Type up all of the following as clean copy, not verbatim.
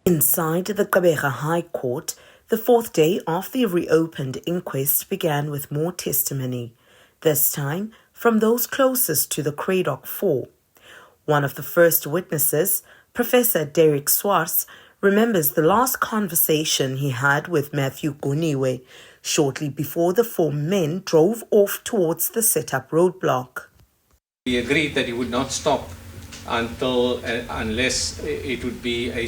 Inside the Gqeberha High Court, the fourth day of the reopened inquest began with more testimony, this time from those closest to the Cradock Four. One of the first witnesses, Professor Derrick Swartz, remembers the last conversation he had with Matthew Goniwe shortly before the four men drove off towards the set-up roadblock. We agreed that he would not stop unless it would be a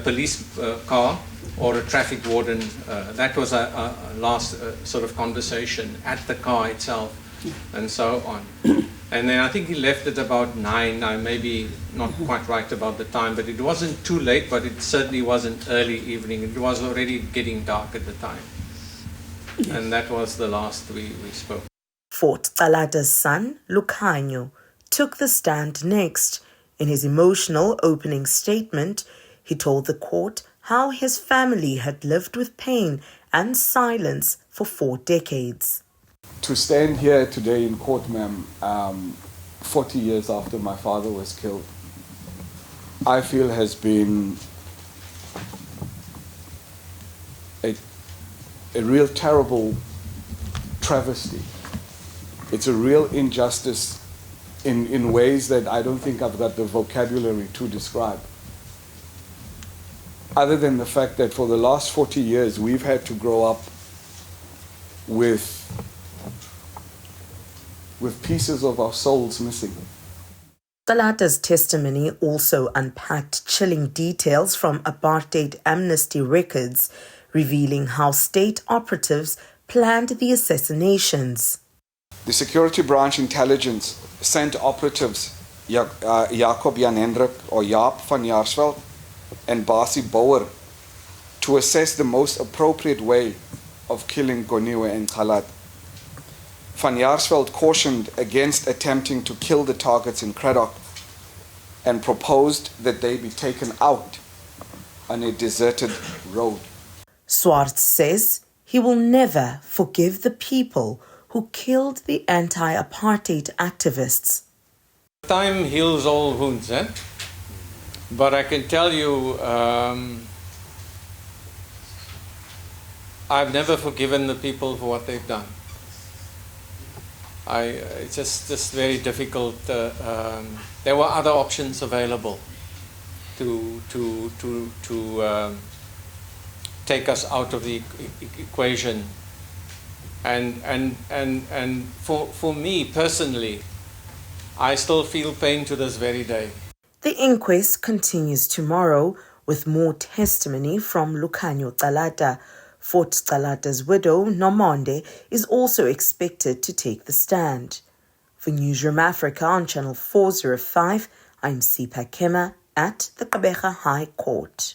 police car or a traffic warden. That was our last sort of conversation at the car itself, and so on. And then I think he left at about 9. I may be not quite right about the time, but it wasn't too late, but it certainly wasn't early evening. It was already getting dark at the time. Yes. And that was the last we spoke. Fort Calata's son, Lukhanyo, took the stand next. In his emotional opening statement, he told the court how his family had lived with pain and silence for 4 decades. To stand here today in court, ma'am, 40 years after my father was killed, I feel has been a real terrible travesty. It's a real injustice in ways that I don't think I've got the vocabulary to describe. Other than the fact that for the last 40 years, we've had to grow up with pieces of our souls missing. Calata's testimony also unpacked chilling details from apartheid amnesty records, revealing how state operatives planned the assassinations. The security branch intelligence sent operatives Jacob Jan Hendrik or Jaap van Jaarsveld and Basie Bouwer to assess the most appropriate way of killing Goniwe and Calata. Van Jaarsveld cautioned against attempting to kill the targets in Cradock and proposed that they be taken out on a deserted road. Swartz says he will never forgive the people who killed the anti-apartheid activists. Time heals all wounds, eh? But I can tell you, I've never forgiven the people for what they've done. It's just very difficult. There were other options available to take us out of the equation. And for me personally, I still feel pain to this very day. The inquest continues tomorrow with more testimony from Lukhanyo Calata. Fort Calata's widow, Nomonde, is also expected to take the stand. For Newzroom Afrika on Channel 405, I'm Sipha Kema at the Gqeberha High Court.